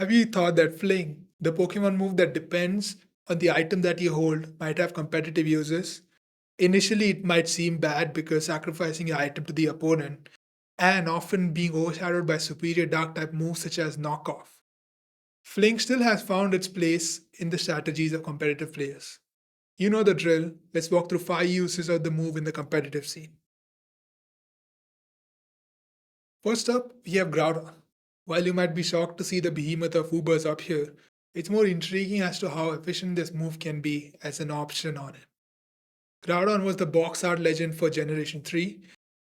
Have you thought that Fling, the Pokemon move that depends on the item that you hold, might have competitive uses? Initially, it might seem bad because sacrificing your item to the opponent and often being overshadowed by superior dark type moves such as knockoff. Fling still has found its place in the strategies of competitive players. You know the drill. Let's walk through 5 uses of the move in the competitive scene. First up, we have Groudon. While you might be shocked to see the behemoth of Ubers up here, it's more intriguing as to how efficient this move can be as an option on it. Groudon was the box art legend for Generation 3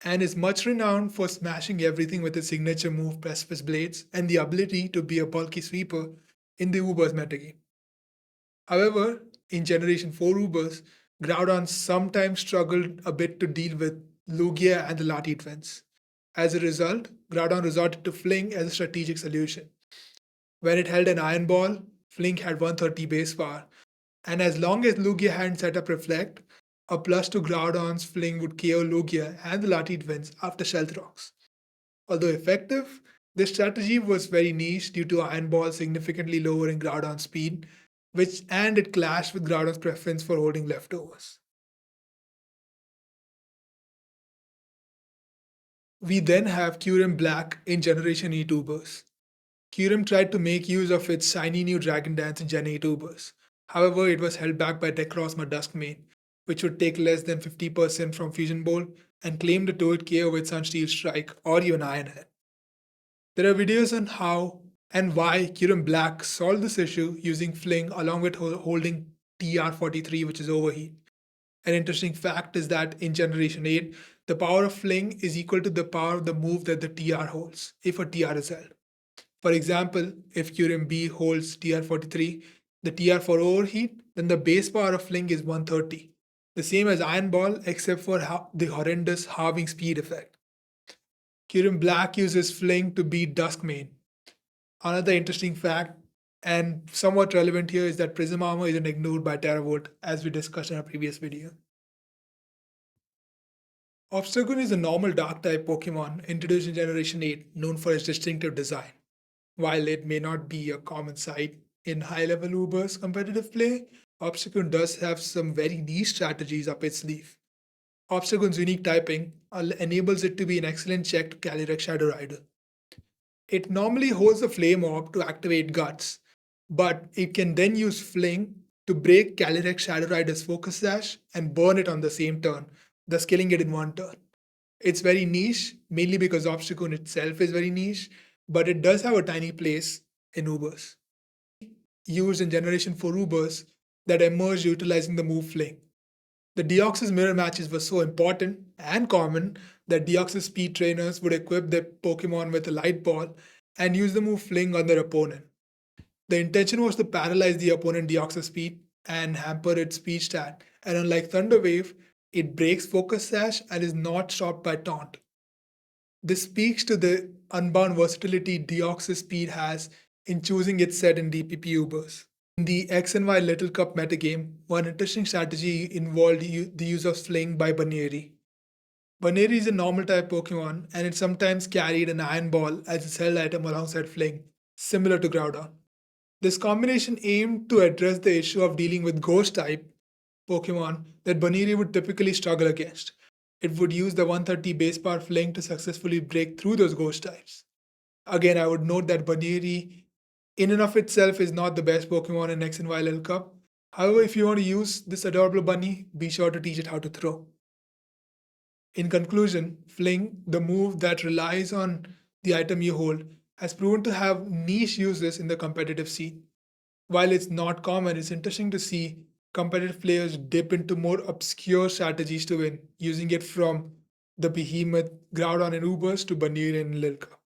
and is much renowned for smashing everything with his signature move Precipice Blades and the ability to be a bulky sweeper in the Ubers metagame. However, in Generation 4 Ubers, Groudon sometimes struggled a bit to deal with Lugia and the Lati twins. As a result, Groudon resorted to Fling as a strategic solution. When it held an Iron Ball, Fling had 130 base power, and as long as Lugia hadn't set up Reflect, a plus to Groudon's Fling would KO Lugia and the Lati twins after Stealth Rocks. Although effective, this strategy was very niche due to Iron Ball significantly lowering Groudon's speed, and it clashed with Groudon's preference for holding leftovers. We then have Kyurem Black in Generation E tubers. Kyurem tried to make use of its shiny new Dragon Dance in Gen 8 tubers. However, it was held back by Decrosma Duskmane, which would take less than 50% from Fusion Bolt and claim the turret KO with Sunsteel Strike or even Iron Head. There are videos on how and why Kyurem Black solved this issue using Fling along with holding TR-43, which is Overheat. An interesting fact is that in Generation 8, the power of Fling is equal to the power of the move that the TR holds, if a TR is held. For example, if Kyurem B holds TR-43, the TR for Overheat, then the base power of Fling is 130, the same as Iron Ball except for the horrendous halving speed effect. Kyurem Black uses Fling to beat Duskmane. Another interesting fact and somewhat relevant here is that Prism Armor isn't ignored by Terravolt as we discussed in our previous video. Obstagoon is a normal dark type Pokemon introduced in Generation 8 known for its distinctive design. While it may not be a common sight in high level Ubers competitive play, Obstagoon does have some very niche strategies up its sleeve. Obstagoon's unique typing enables it to be an excellent check to Calyrex Shadow Rider. It normally holds a Flame Orb to activate Guts, but it can then use Fling to break Calyrex Shadow Rider's Focus Sash and burn it on the same turn, thus killing it in one turn. It's very niche, mainly because Obstagoon itself is very niche, but it does have a tiny place in Ubers. Used in Generation 4 Ubers that emerged utilizing the move Fling. The Deoxys mirror matches were so important and common that Deoxys speed trainers would equip their Pokemon with a light ball and use the move Fling on their opponent. The intention was to paralyze the opponent Deoxys speed and hamper its speed stat, and unlike Thunder Wave, it breaks Focus Sash and is not stopped by Taunt. This speaks to the unbound versatility Deoxys speed has in choosing its set in DPP Ubers. In the X and Y Little Cup metagame, one interesting strategy involved the use of Fling by Baneri. Baneri is a normal type Pokemon and it sometimes carried an Iron Ball as its held item alongside Fling, similar to Groudon. This combination aimed to address the issue of dealing with Ghost type Pokemon that Baneri would typically struggle against. It would use the 130 base power Fling to successfully break through those Ghost types. Again, I would note that Baneri in and of itself is not the best Pokemon in X and Y Little Cup. However, if you want to use this adorable bunny, be sure to teach it how to throw. In conclusion, Fling, the move that relies on the item you hold, has proven to have niche uses in the competitive scene. While it's not common, it's interesting to see competitive players dip into more obscure strategies to win, using it from the behemoth Groudon and Ubers to Banir in Lil Cup.